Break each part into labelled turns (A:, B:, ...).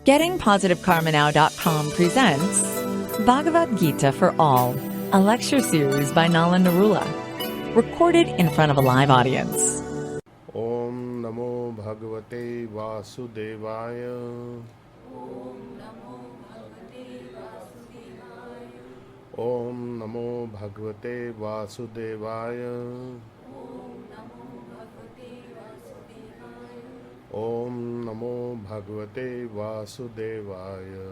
A: GettingPositiveKarmaNow.com presents Bhagavad Gita for All, a lecture series by Nalin Narula, recorded in front of a live audience.
B: Om Namo Bhagavate Vasudevaya. Om Namo Bhagavate Vasudevaya. Om Namo Bhagavate Vasudevaya.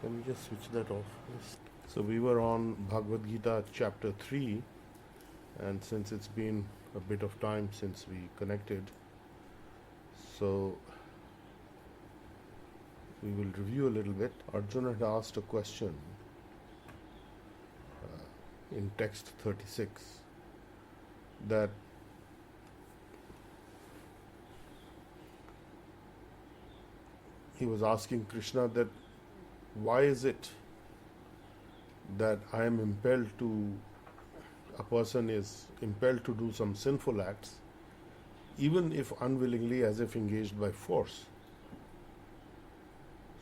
B: Let me just switch that off. So we were on Bhagavad Gita chapter 3, and since it's been a bit of time since we connected, so we will review a little bit. Arjuna had asked a question in text 36 that he was asking Krishna that why is it that I am impelled to, a person is impelled to do some sinful acts, even if unwillingly, as if engaged by force.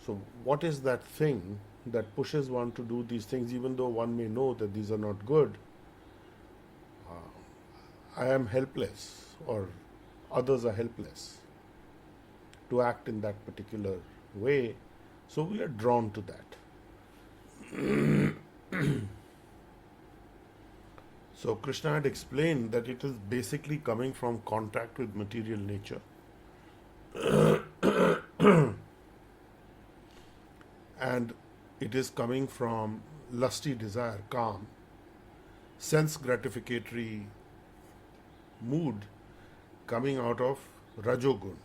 B: So what is that thing that pushes one to do these things, even though one may know that these are not good? I am helpless, or others are helpless to act in that particular way, so we are drawn to that. So Krishna had explained that it is basically coming from contact with material nature. And it is coming from lusty desire, calm, sense gratificatory mood coming out of Rajogun,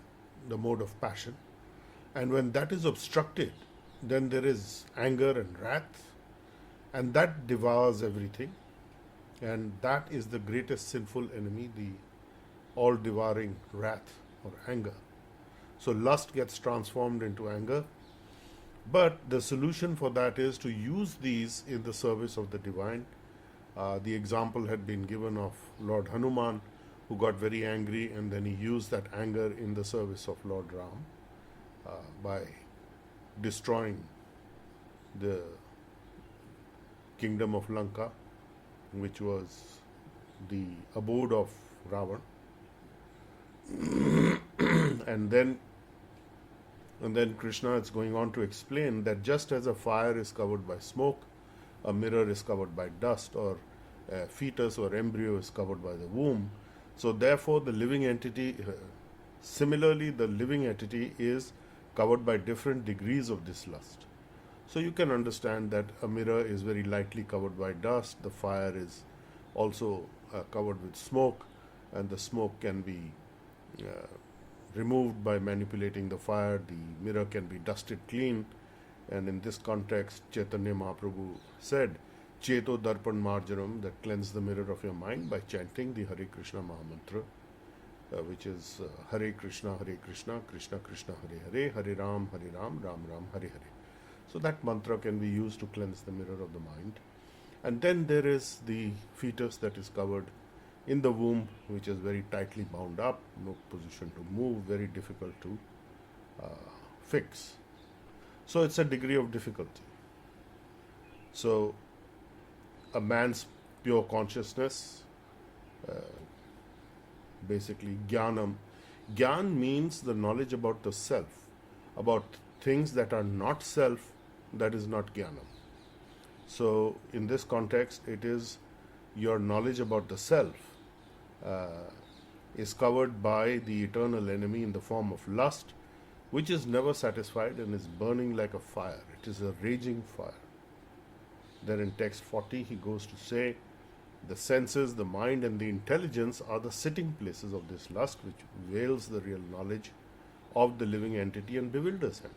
B: the mode of passion. And when that is obstructed, then there is anger and wrath, and that devours everything. And that is the greatest sinful enemy, the all-devouring wrath or anger. So lust gets transformed into anger. But the solution for that is to use these in the service of the divine. The example had been given of Lord Hanuman, who got very angry, and then he used that anger in the service of Lord Ram by destroying the kingdom of Lanka, which was the abode of Ravan. And then Krishna is going on to explain that just as a fire is covered by smoke, a mirror is covered by dust, or a fetus or embryo is covered by the womb, so therefore the living entity, similarly the living entity is covered by different degrees of this lust. So you can understand that a mirror is very lightly covered by dust, the fire is also covered with smoke, and the smoke can be removed by manipulating the fire, the mirror can be dusted clean. And in this context, Chaitanya Mahaprabhu said, Cheto Darpan Marjanam, that cleanse the mirror of your mind by chanting the Hare Krishna Mahamantra, which is Hare Krishna, Krishna Krishna, Hare Hare, Hare Ram, Ram Ram, Hare Hare. So that mantra can be used to cleanse the mirror of the mind. And then there is the fetus that is covered in the womb, which is very tightly bound up, no position to move, very difficult to fix. So it's a degree of difficulty. So a man's pure consciousness, basically jnanam. Jnana means the knowledge about the self, about things that are not self, that is not jnanam. So in this context, it is your knowledge about the self is covered by the eternal enemy in the form of lust, which is never satisfied and is burning like a fire. It is a raging fire. Then in text 40, he goes to say, the senses, the mind, and the intelligence are the sitting places of this lust, which veils the real knowledge of the living entity and bewilders him.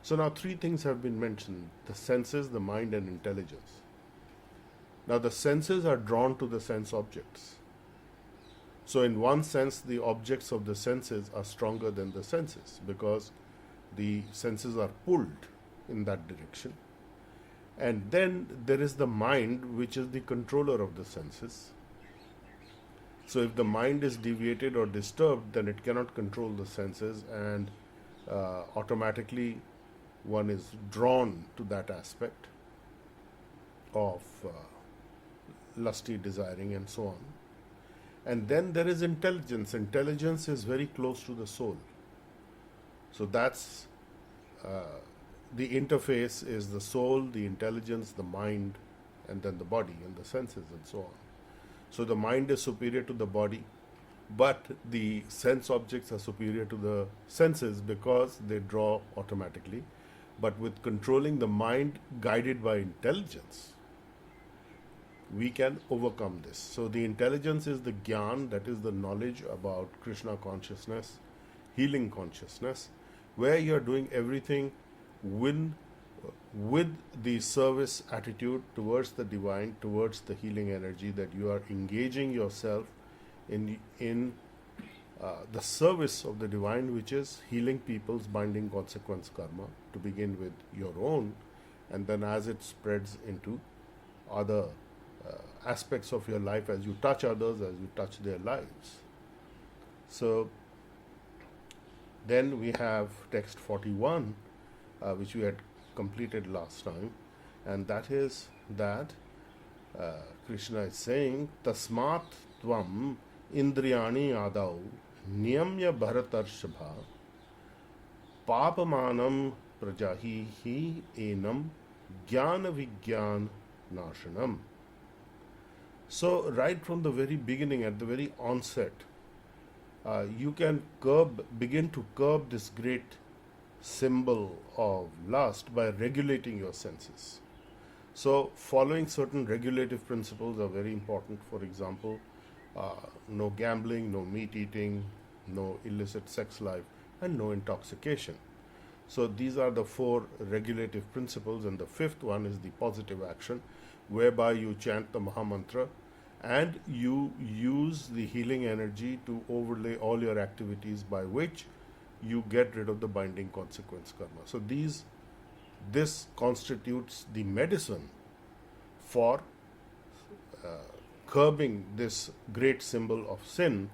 B: So now three things have been mentioned: the senses, the mind, and intelligence. Now the senses are drawn to the sense objects. So in one sense, the objects of the senses are stronger than the senses, because the senses are pulled in that direction. And then there is the mind, which is the controller of the senses. So if the mind is deviated or disturbed, then it cannot control the senses, and automatically one is drawn to that aspect of lusty desiring and so on. And then there is intelligence. Intelligence is very close to the soul. So that's the interface is the soul, the intelligence, the mind, and then the body and the senses and so on. So the mind is superior to the body, but the sense objects are superior to the senses because they draw automatically. But with controlling the mind guided by intelligence, we can overcome this. So the intelligence is the jnana, that is the knowledge about Krishna consciousness, healing consciousness, where you are doing everything with the service attitude towards the divine, towards the healing energy, that you are engaging yourself in the service of the divine, which is healing people's binding consequence karma, to begin with your own, and then as it spreads into other aspects of your life, as you touch others, as you touch their lives. So then we have text 41, which we had completed last time, and that is that Krishna is saying, Tasmat Tvam Indriyani Adau Niyamya Bharatarshabha Papamanam Prajahi Enam Jnana Vigyan Nashanam. So, right from the very beginning, at the very onset, you can begin to curb this great symbol of lust by regulating your senses. So, following certain regulative principles are very important. For example, no gambling, no meat eating, no illicit sex life, and no intoxication. So, these are the 4 regulative principles, and the 5th one is the positive action, whereby you chant the Mahamantra and you use the healing energy to overlay all your activities, by which you get rid of the binding consequence karma. So this constitutes the medicine for curbing this great symbol of sin,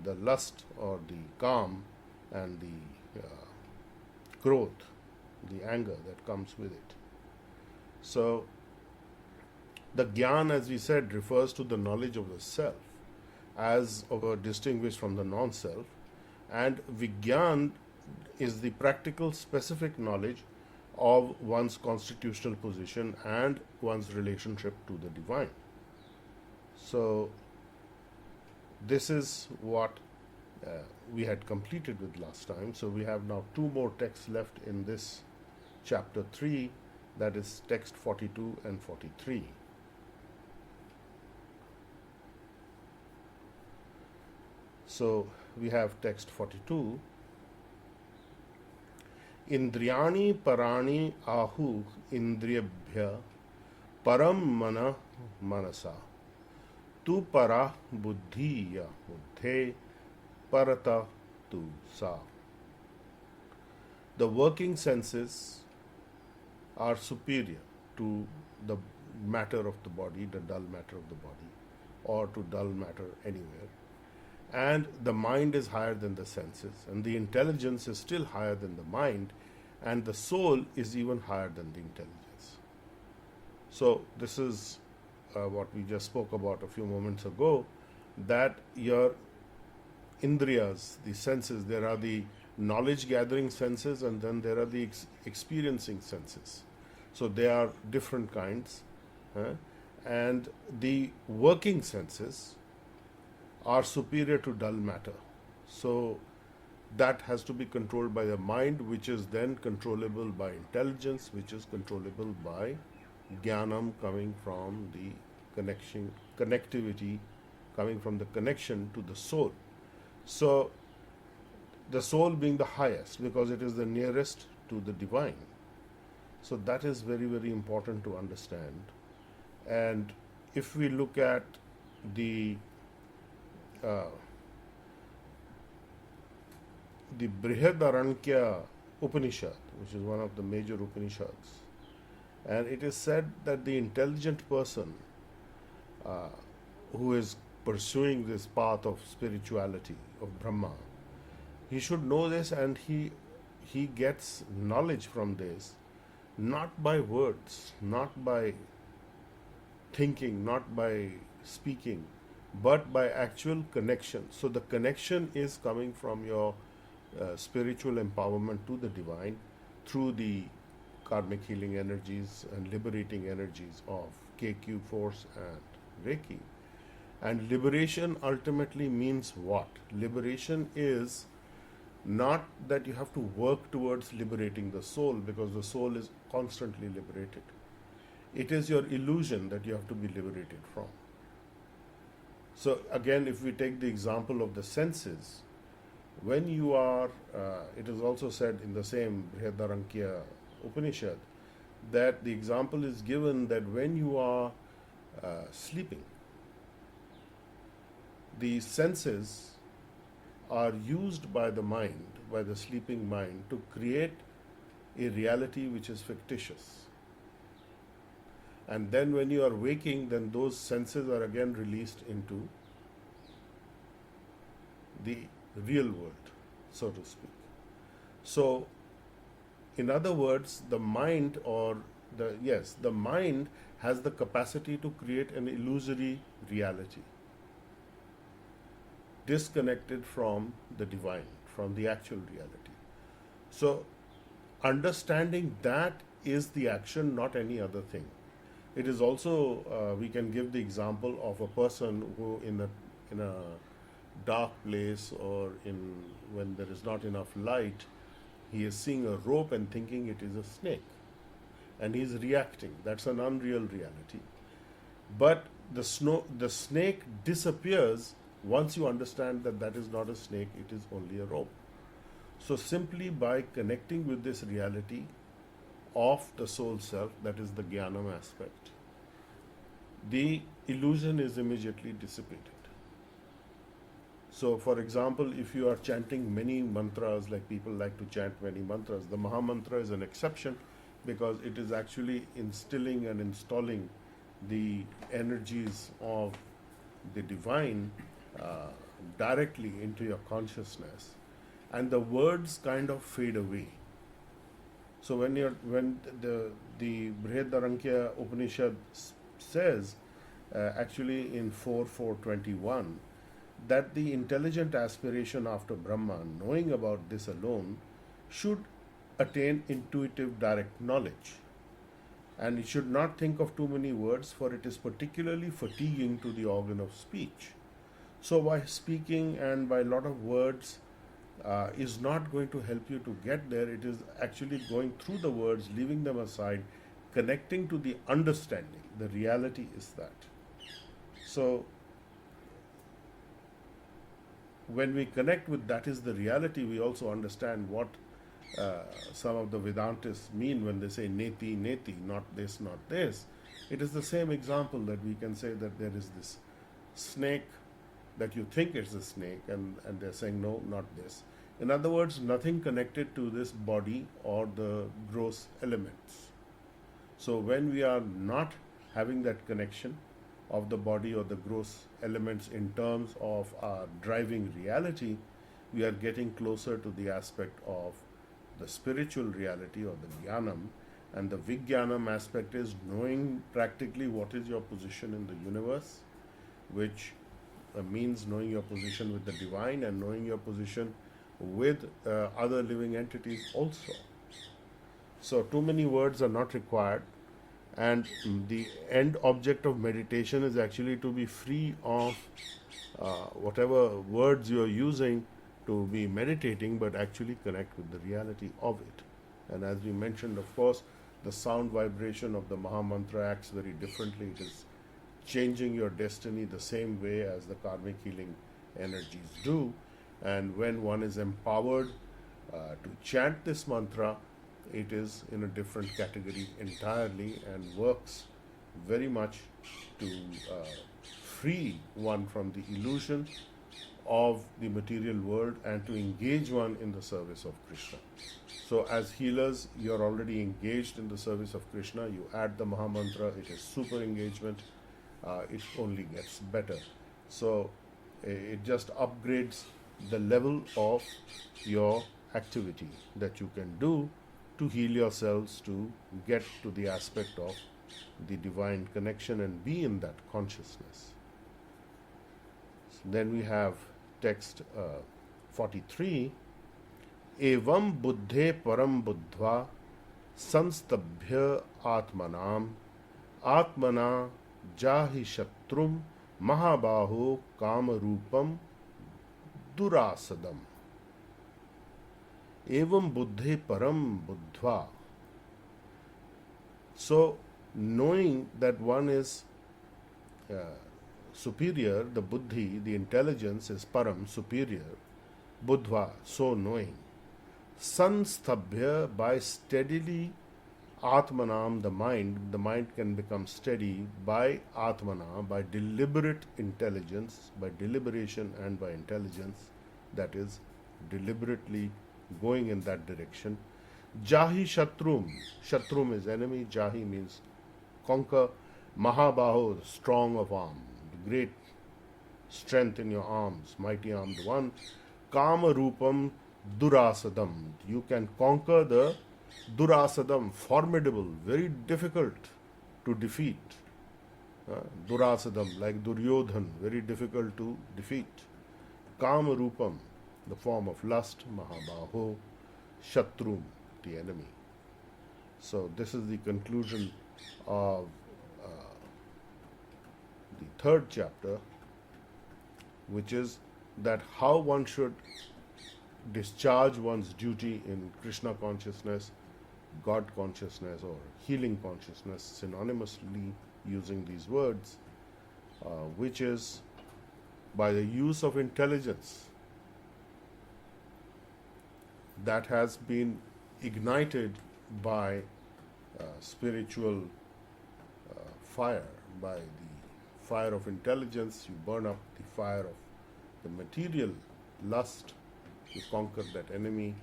B: the lust or the calm and the growth, the anger that comes with it. So the jnana, as we said, refers to the knowledge of the self as distinguished from the non-self, and vigyan is the practical specific knowledge of one's constitutional position and one's relationship to the divine. So this is what we had completed with last time. So we have now 2 more texts left in this chapter 3, that is text 42 and 43. So we have text 42. Indriyani parani ahu indriyabhya param mana manasa tu para buddhiya buddhe parata tu sa. The working senses are superior to the matter of the body, the dull matter of the body, or to dull matter anywhere. And the mind is higher than the senses, and the intelligence is still higher than the mind, and the soul is even higher than the intelligence. So this is what we just spoke about a few moments ago, that your indriyas, the senses, there are the knowledge gathering senses, and then there are the experiencing senses. So they are different kinds, and the working senses are superior to dull matter. So that has to be controlled by the mind, which is then controllable by intelligence, which is controllable by jnanam, coming from the connectivity, coming from the connection to the soul. So the soul being the highest, because it is the nearest to the divine. So that is very, very important to understand. And if we look at the Brihadaranyaka Upanishad, which is one of the major Upanishads, and it is said that the intelligent person who is pursuing this path of spirituality, of Brahma, he should know this, and he gets knowledge from this not by words, not by thinking, not by speaking, but by actual connection. So the connection is coming from your spiritual empowerment to the divine through the karmic healing energies and liberating energies of KQ force and Reiki. And liberation ultimately means what? Liberation is not that you have to work towards liberating the soul, because the soul is constantly liberated. It is your illusion that you have to be liberated from. So again, if we take the example of the senses, when you are, it is also said in the same Brihadaranyaka Upanishad, that the example is given that when you are sleeping, the senses are used by the mind, by the sleeping mind, to create a reality which is fictitious. And then when you are waking, then those senses are again released into the real world, so to speak. So, in other words, the mind the mind has the capacity to create an illusory reality, disconnected from the divine, from the actual reality. So, understanding that is the action, not any other thing. It is also, we can give the example of a person who in a dark place, or when there is not enough light, he is seeing a rope and thinking it is a snake, and he is reacting. That's an unreal reality. But the snake disappears once you understand that that is not a snake, it is only a rope. So simply by connecting with this reality of the soul self, that is the Jnanam aspect, the illusion is immediately dissipated. So for example, if you are chanting many mantras, like people like to chant many mantras, the Maha Mantra is an exception, because it is actually instilling and installing the energies of the divine directly into your consciousness, and the words kind of fade away. So when the Brihadaranyaka Upanishad says, actually in 4.4.21, that the intelligent aspiration after Brahma, knowing about this alone, should attain intuitive direct knowledge. And it should not think of too many words, for it is particularly fatiguing to the organ of speech. So by speaking and by a lot of words is not going to help you to get there. It is actually going through the words, leaving them aside, connecting to the understanding. The reality is that. So when we connect with that is the reality, we also understand what some of the Vedantists mean when they say neti, neti, not this, not this. It is the same example that we can say that there is this snake that you think it's a snake, and they're saying no, not this. In other words, nothing connected to this body or the gross elements. So when we are not having that connection of the body or the gross elements in terms of our driving reality, we are getting closer to the aspect of the spiritual reality or the Jnanam. And the Vijnanam aspect is knowing practically what is your position in the universe, which means knowing your position with the divine and knowing your position with other living entities also. So too many words are not required, and the end object of meditation is actually to be free of whatever words you are using to be meditating, but actually connect with the reality of it. And as we mentioned, of course, the sound vibration of the Maha Mantra acts very differently. It is changing your destiny the same way as the karmic healing energies do. And when one is empowered to chant this mantra, it is in a different category entirely and works very much to free one from the illusion of the material world and to engage one in the service of Krishna. So as healers, you're already engaged in the service of Krishna. You add the Maha Mantra, it is super engagement. It only gets better. So it just upgrades the level of your activity that you can do to heal yourselves, to get to the aspect of the divine connection and be in that consciousness. Then we have text 43. Evam buddhe param buddhva संस्तभ्य आत्मनाम आत्मना जाहि शत्रुम महाबाहो काम रूपम दुरासदम एवं बुद्धे परम बुद्धवा. So, knowing that one is superior, the buddhi, the intelligence is param, superior, buddhva, so knowing. Sanstabhya, by steadily atmanam, the mind can become steady by atmana, by deliberate intelligence, by deliberation and by intelligence, that is deliberately going in that direction. Jahi shatrum, shatrum is enemy, jahi means conquer, mahabaho, strong of arm, great strength in your arms, mighty armed one, kama rupam durasadam, you can conquer the durasadam, formidable, very difficult to defeat. Durasadam, like Duryodhan, very difficult to defeat. Kama rupam, the form of lust, mahabaho, shatrum, the enemy. So this is the conclusion of the third chapter, which is that how one should discharge one's duty in Krishna consciousness, God consciousness, or healing consciousness, synonymously using these words, which is by the use of intelligence that has been ignited by spiritual fire, by the fire of intelligence. You burn up the fire of the material lust, you conquer that enemy,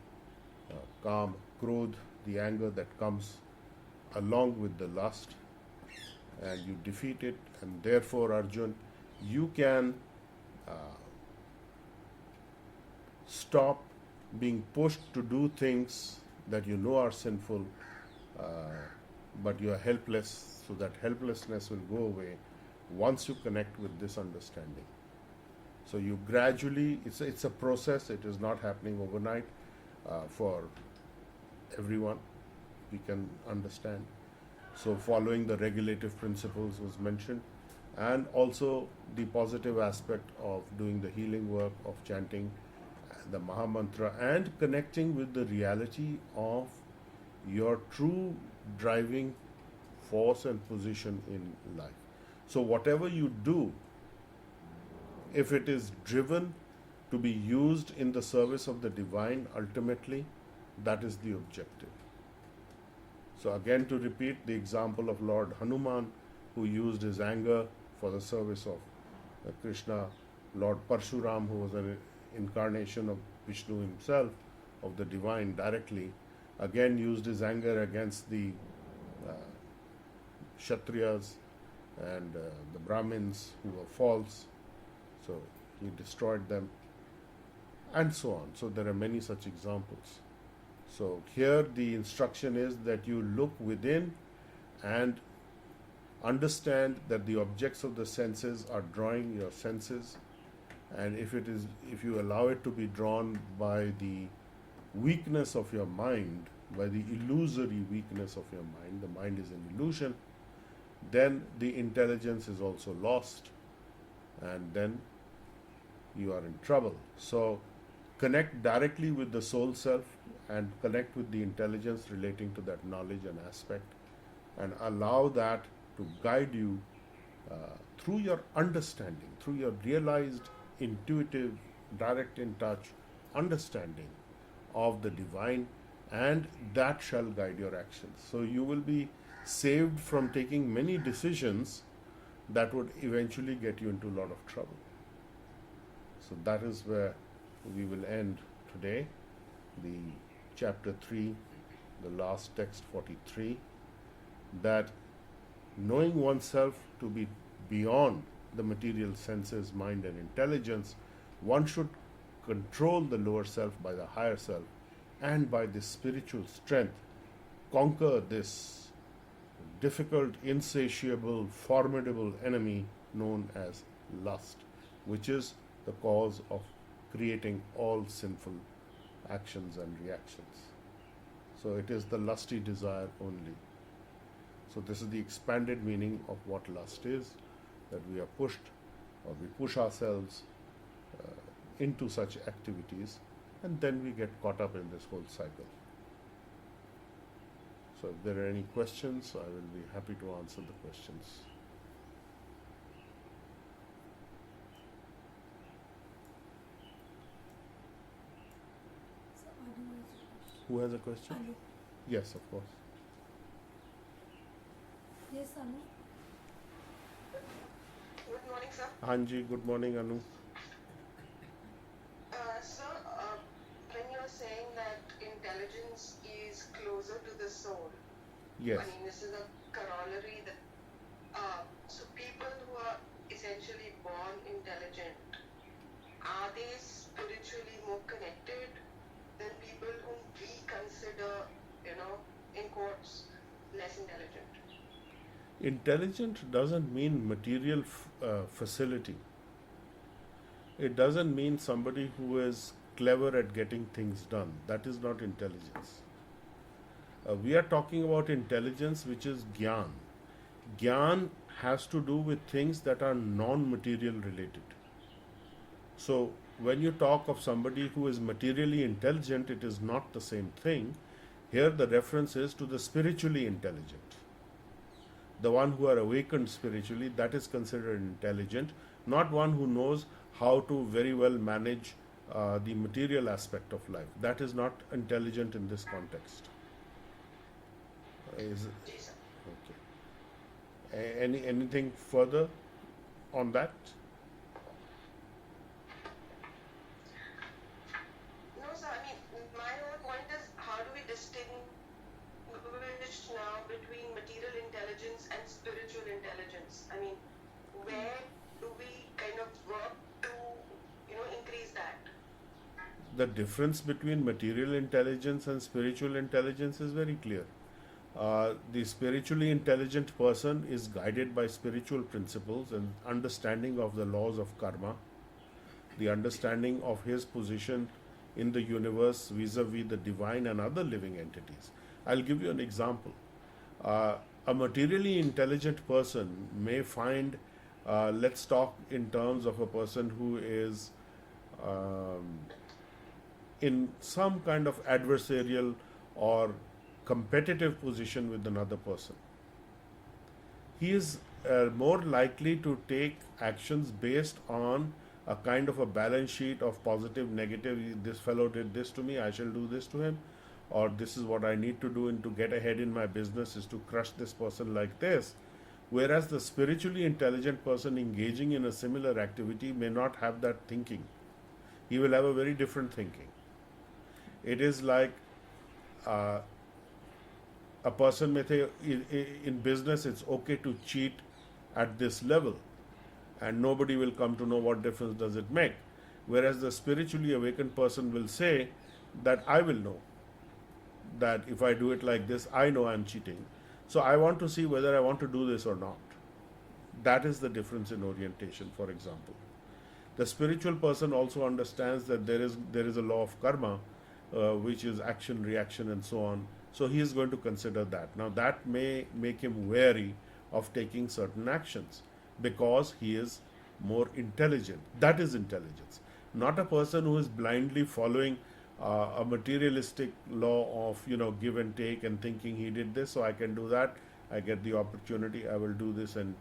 B: calm, krodh, the anger that comes along with the lust, and you defeat it. And therefore, Arjun, you can stop being pushed to do things that you know are sinful, but you are helpless, so that helplessness will go away once you connect with this understanding. So you gradually, it's a process, it is not happening overnight for everyone, we can understand. So following the regulative principles was mentioned, and also the positive aspect of doing the healing work, of chanting the Mahamantra and connecting with the reality of your true driving force and position in life. So whatever you do, if it is driven to be used in the service of the divine, ultimately, that is the objective. So again, to repeat the example of Lord Hanuman, who used his anger for the service of Krishna, Lord Parshuram, who was an incarnation of Vishnu himself, of the divine directly, again used his anger against the Kshatriyas and the Brahmins who were false. So he destroyed them, and so on. So there are many such examples. So here the instruction is that you look within and understand that the objects of the senses are drawing your senses, and if you allow it to be drawn by the weakness of your mind, by the illusory weakness of your mind, the mind is an illusion, then the intelligence is also lost, and then you are in trouble. So connect directly with the soul self and connect with the intelligence relating to that knowledge and aspect, and allow that to guide you through your understanding, through your realized, intuitive, direct in touch understanding of the divine, and that shall guide your actions. So you will be saved from taking many decisions that would eventually get you into a lot of trouble. So that is where we will end today, the chapter 3, the last text 43, that knowing oneself to be beyond the material senses, mind, and intelligence, one should control the lower self by the higher self, and by this spiritual strength conquer this difficult, insatiable, formidable enemy known as lust, which is the cause of creating all sinful actions and reactions. So it is the lusty desire only. So this is the expanded meaning of what lust is, that we are pushed or we push ourselves into such activities, and then we get caught up in this whole cycle. So if there are any questions, I will be happy to answer the questions.
C: So Anu has a question.
B: Who has a question?
C: Anu.
B: Yes, of course.
C: Yes, Anu.
D: Good morning, sir.
B: Hanji, good morning, Anu.
D: Sir, when you're saying that intelligence is closer to the soul,
B: Yes.
D: I mean, this is a corollary that, so people who are essentially born intelligent, are they spiritually more connected than people whom we consider, in quotes, less intelligent?
B: Intelligent doesn't mean material facility. It doesn't mean somebody who is clever at getting things done. That is not intelligence. We are talking about intelligence, which is gyan. Gyan has to do with things that are non-material related. So when you talk of somebody who is materially intelligent, it is not the same thing. Here the reference is to the spiritually intelligent. The one who are awakened spiritually, that is considered intelligent, not one who knows how to very well manage the material aspect of life. That is not intelligent in this context. Is
D: Yes, sir.
B: okay. Anything further on that?
D: No, sir. I mean, my whole point is, how do we distinguish now between material intelligence and spiritual intelligence? I mean, where do we kind of work to, increase that?
B: The difference between material intelligence and spiritual intelligence is very clear. The spiritually intelligent person is guided by spiritual principles and understanding of the laws of karma, the understanding of his position in the universe vis-a-vis the divine and other living entities. I'll give you an example. A materially intelligent person may find, let's talk in terms of a person who is in some kind of adversarial or competitive position with another person. He is more likely to take actions based on a kind of a balance sheet of positive, negative. This fellow did this to me, I shall do this to him, or this is what I need to do, and to get ahead in my business is to crush this person like this. Whereas the spiritually intelligent person engaging in a similar activity may not have that thinking. He will have a very different thinking. It is like a person may say in business it's okay to cheat at this level, and nobody will come to know what difference does it make. Whereas the spiritually awakened person will say that I will know that if I do it like this, I know I'm cheating. So I want to see whether I want to do this or not. That is the difference in orientation, for example. The spiritual person also understands that there is a law of karma, which is action, reaction, and so on. So he is going to consider that. Now that may make him wary of taking certain actions because he is more intelligent. That is intelligence. Not a person who is blindly following a materialistic law of give and take and thinking he did this, so I can do that. I get the opportunity, I will do this and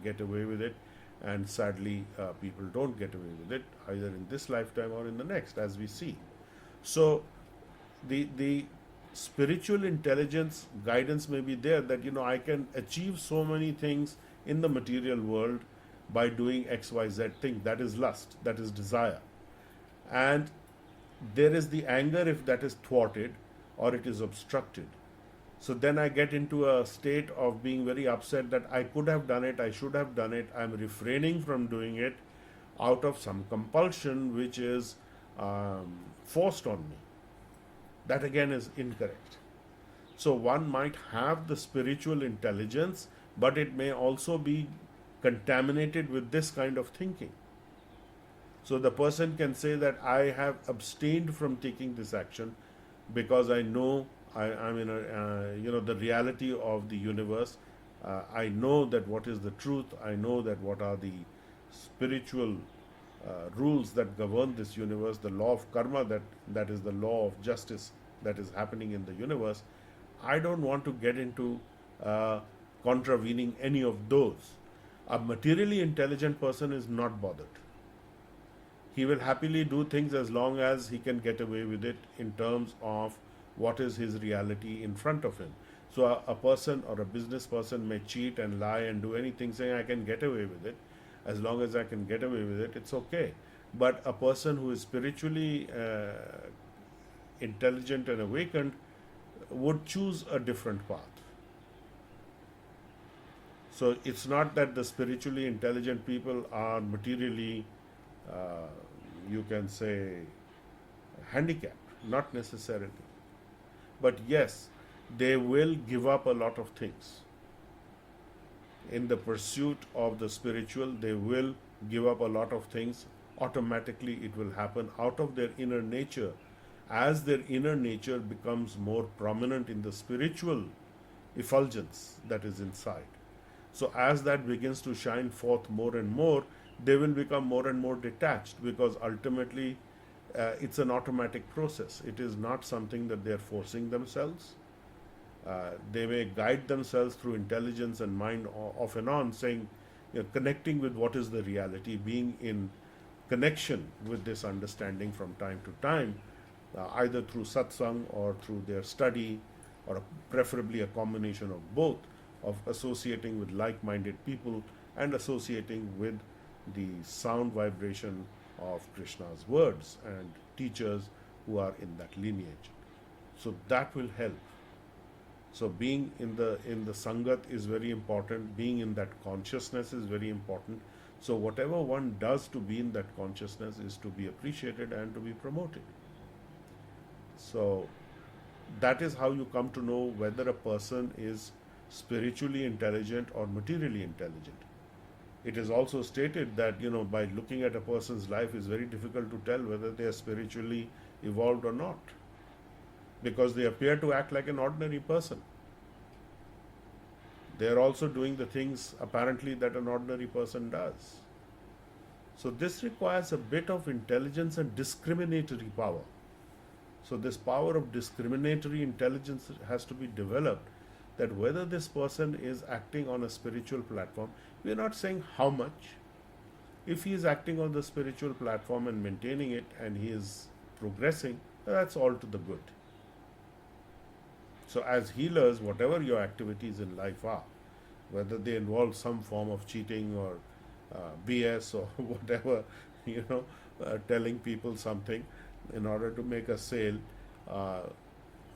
B: get away with it. And sadly, people don't get away with it either in this lifetime or in the next, as we see. So the spiritual intelligence guidance may be there that I can achieve so many things in the material world by doing XYZ thing. That is lust, that is desire. And there is the anger if that is thwarted or it is obstructed. So then I get into a state of being very upset that I could have done it, I should have done it, I'm refraining from doing it out of some compulsion which is forced on me. That again is incorrect. So one might have the spiritual intelligence, but it may also be contaminated with this kind of thinking. So the person can say that I have abstained from taking this action because I know I'm in the reality of the universe. I know that what is the truth. I know that what are the spiritual rules that govern this universe, the law of karma, that is the law of justice that is happening in the universe. I don't want to get into contravening any of those. A materially intelligent person is not bothered. He will happily do things as long as he can get away with it in terms of what is his reality in front of him. So a person or a business person may cheat and lie and do anything saying I can get away with it. As long as I can get away with it, it's okay. But a person who is spiritually intelligent and awakened would choose a different path. So it's not that the spiritually intelligent people are materially, you can say, handicapped. Not necessarily. But yes, they will give up a lot of things. In the pursuit of the spiritual, they will give up a lot of things. Automatically, it will happen out of their inner nature. As their inner nature becomes more prominent in the spiritual effulgence that is inside. So as that begins to shine forth more and more, they will become more and more detached, because ultimately it's an automatic process. It is not something that they are forcing themselves. They may guide themselves through intelligence and mind off and on, saying, connecting with what is the reality, being in connection with this understanding from time to time, either through satsang or through their study, or preferably a combination of both, of associating with like-minded people and associating with the sound vibration of Krishna's words and teachers who are in that lineage. So that will help. So being in the sangat is very important. Being in that consciousness is very important. So whatever one does to be in that consciousness is to be appreciated and to be promoted. So that is how you come to know whether a person is spiritually intelligent or materially intelligent. It is also stated that, by looking at a person's life, it's very difficult to tell whether they are spiritually evolved or not, because they appear to act like an ordinary person. They are also doing the things apparently that an ordinary person does. So this requires a bit of intelligence and discriminatory power. So this power of discriminatory intelligence has to be developed, that whether this person is acting on a spiritual platform, we are not saying how much. If he is acting on the spiritual platform and maintaining it, and he is progressing, that's all to the good. So as healers, whatever your activities in life are, whether they involve some form of cheating or BS or whatever, telling people something in order to make a sale,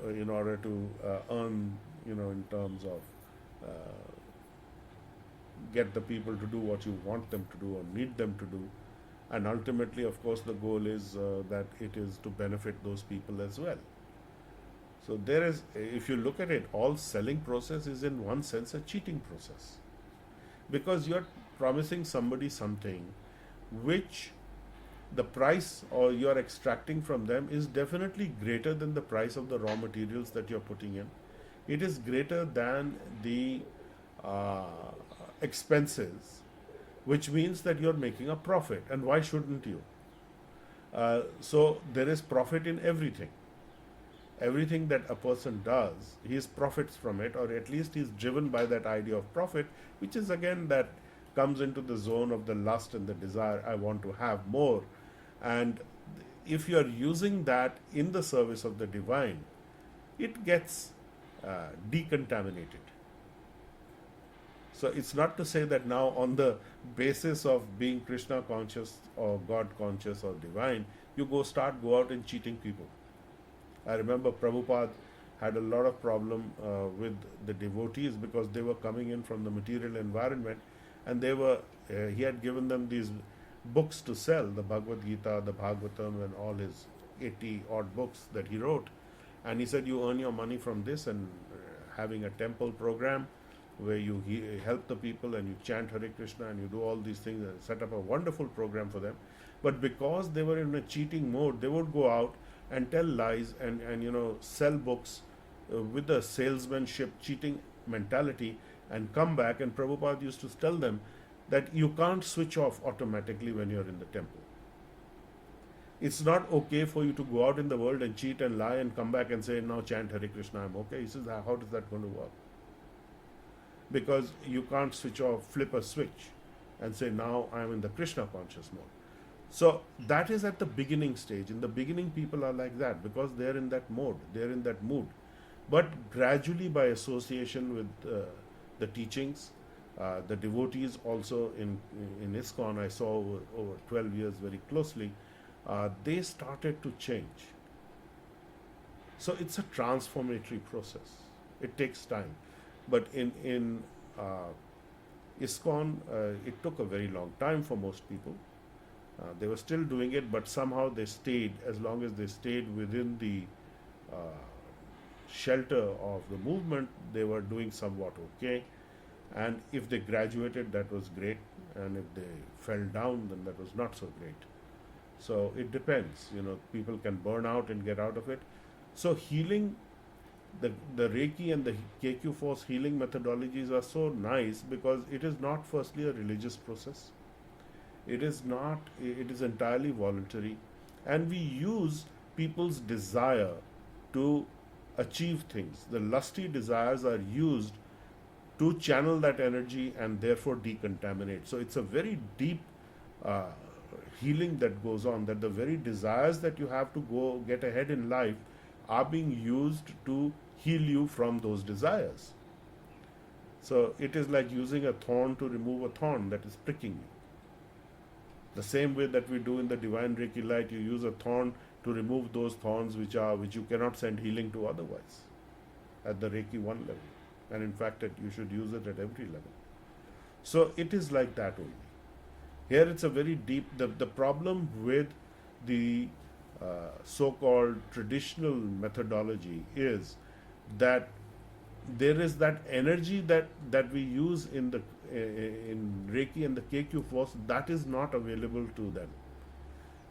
B: in order to earn, in terms of get the people to do what you want them to do or need them to do. And ultimately, of course, the goal is that it is to benefit those people as well. So there is, if you look at it, all selling process is in one sense a cheating process, because you're promising somebody something which the price or you're extracting from them is definitely greater than the price of the raw materials that you're putting in. It is greater than the expenses, which means that you're making a profit. And why shouldn't you? So there is profit in everything. Everything that a person does, he profits from it, or at least he's driven by that idea of profit, which is again that comes into the zone of the lust and the desire. I want to have more. And if you are using that in the service of the divine, it gets decontaminated. So it's not to say that now on the basis of being Krishna conscious or God conscious or divine, you go out and cheating people. I remember Prabhupada had a lot of problem with the devotees because they were coming in from the material environment, and he had given them these books to sell, the Bhagavad Gita, the Bhagavatam, and all his 80 odd books that he wrote. And he said, you earn your money from this, and having a temple program where you help the people and you chant Hare Krishna and you do all these things, and set up a wonderful program for them. But because they were in a cheating mode, they would go out and tell lies and sell books with a salesmanship, cheating mentality, and come back. And Prabhupada used to tell them that you can't switch off automatically when you're in the temple. It's not okay for you to go out in the world and cheat and lie and come back and say, now chant Hare Krishna, I'm okay. He says, how is that going to work? Because you can't switch off, flip a switch and say, now I'm in the Krishna conscious mode. So that is at the beginning stage. In the beginning, people are like that because they're in that mode, they're in that mood. But gradually, by association with the teachings, the devotees also in ISKCON, I saw over 12 years very closely, they started to change. So it's a transformatory process. It takes time. But in ISKCON, it took a very long time for most people. They were still doing it, but somehow they stayed. As long as they stayed within the shelter of the movement, they were doing somewhat okay. And if they graduated, that was great. And if they fell down, then that was not so great. So it depends. People can burn out and get out of it. So healing, the Reiki and the KQ Force healing methodologies are so nice because it is not firstly a religious process. It is entirely voluntary. And we use people's desire to achieve things. The lusty desires are used to channel that energy and therefore decontaminate. So it's a very deep healing that goes on, that the very desires that you have to go get ahead in life are being used to heal you from those desires. So it is like using a thorn to remove a thorn that is pricking you. The same way that we do in the Divine Reiki Light, you use a thorn to remove those thorns which you cannot send healing to otherwise at the Reiki 1 level. And in fact, you should use it at every level. So it is like that only. Here it's a very deep, the problem with the so-called traditional methodology is that there is that energy that we use in Reiki and the KQ Force that is not available to them.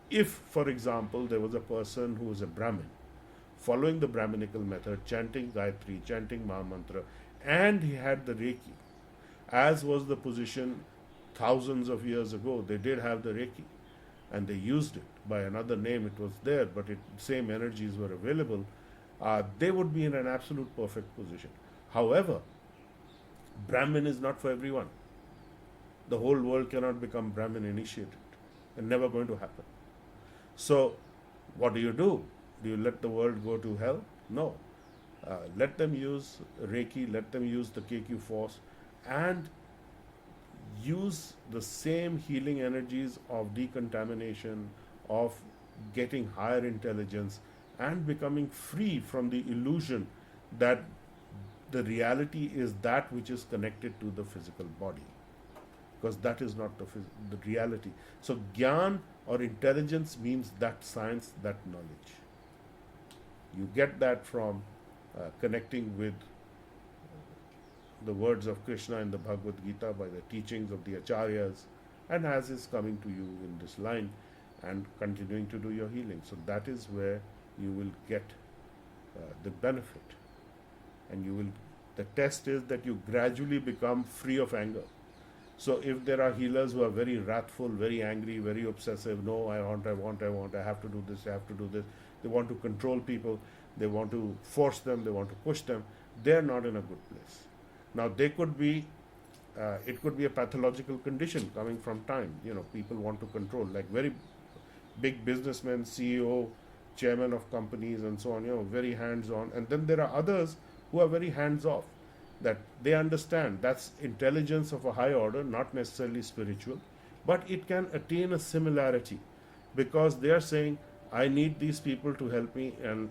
B: If, for example, there was a person who was a Brahmin, following the Brahminical method, chanting Gayatri, chanting Mahamantra, and he had the Reiki, as was the position thousands of years ago. They did have the Reiki, and they used it. By another name it was there, but same energies were available. They would be in an absolute perfect position. However, Brahmin is not for everyone. The whole world cannot become Brahmin initiated, and never going to happen. So, what do? Do you let the world go to hell? No. Let them use Reiki, let them use the KQ Force, and use the same healing energies of decontamination, of getting higher intelligence, and becoming free from the illusion that the reality is that which is connected to the physical body. Because that is not the reality. So Gyan or intelligence means that science, that knowledge. You get that from connecting with the words of Krishna in the Bhagavad Gita by the teachings of the Acharyas, and as is coming to you in this line and continuing to do your healing. So that is where you will get the benefit. And the test is that you gradually become free of anger. So if there are healers who are very wrathful, very angry, very obsessive, no, I want, I have to do this, they want to control people, they want to force them, they want to push them, they're not in a good place. Now they could be, it could be a pathological condition coming from time. People want to control, like very big businessmen, CEO, chairman of companies and so on, very hands-on. And then there are others who are very hands-off, that they understand that's intelligence of a high order, not necessarily spiritual, but it can attain a similarity, because they are saying I need these people to help me, and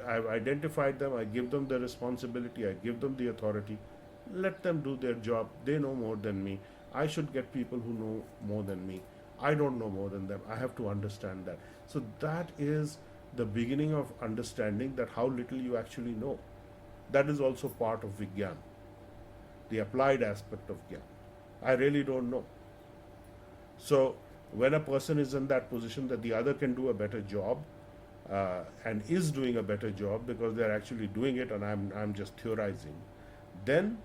B: I've identified them, I give them the responsibility, I give them the authority. Let them do their job. They know more than me. I should get people who know more than me. I don't know more than them. I have to understand that. So that is the beginning of understanding that how little you actually know. That is also part of Vigyan, the applied aspect of Gyan. I really don't know. So when a person is in that position that the other can do a better job, and is doing a better job because they're actually doing it and I'm just theorizing, then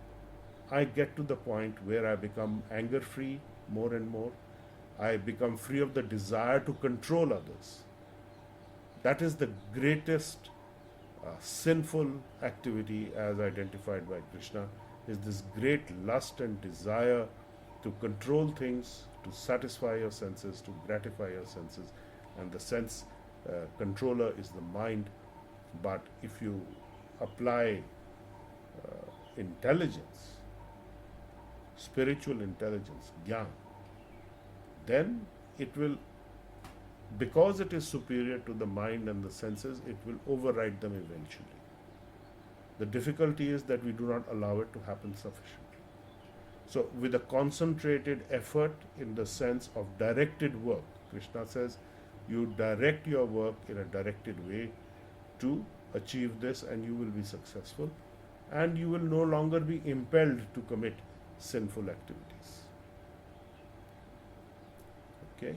B: I get to the point where I become anger free more and more. I become free of the desire to control others. That is the greatest sinful activity as identified by Krishna, is this great lust and desire to control things, to satisfy your senses, to gratify your senses. And the sense controller is the mind. But if you apply intelligence, spiritual intelligence, Gyan, then it will, because it is superior to the mind and the senses, it will override them eventually. The difficulty is that we do not allow it to happen sufficiently. So with a concentrated effort in the sense of directed work, Krishna says, you direct your work in a directed way to achieve this, and you will be successful, and you will no longer be impelled to commit sinful activities. Okay?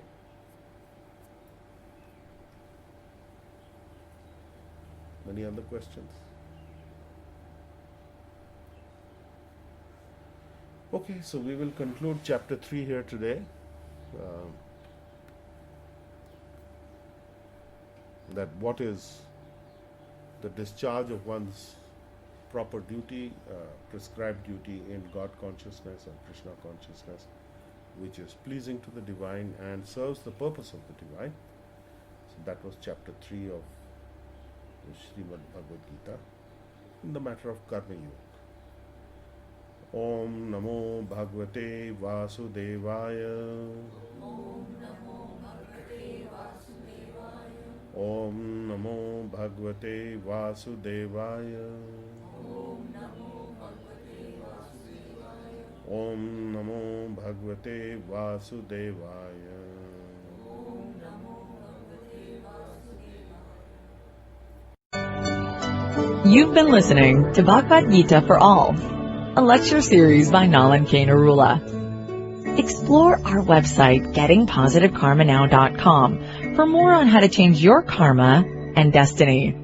B: Any other questions? Okay, so we will conclude chapter 3 here today. That what is the discharge of one's proper duty, prescribed duty in God consciousness and Krishna consciousness, which is pleasing to the divine and serves the purpose of the divine. So that was chapter 3 of the Srimad Bhagavad Gita in the matter of Karma Yoga. Om Namo Bhagavate Vasudevaya. Om Namo Bhagavate Vasudevaya. Om Namo Bhagavate Vasudevaya.
A: You've been listening to Bhagavad Gita for All, a lecture series by Nalan K. Narula. Explore our website, gettingpositivekarmanow.com, for more on how to change your karma and destiny.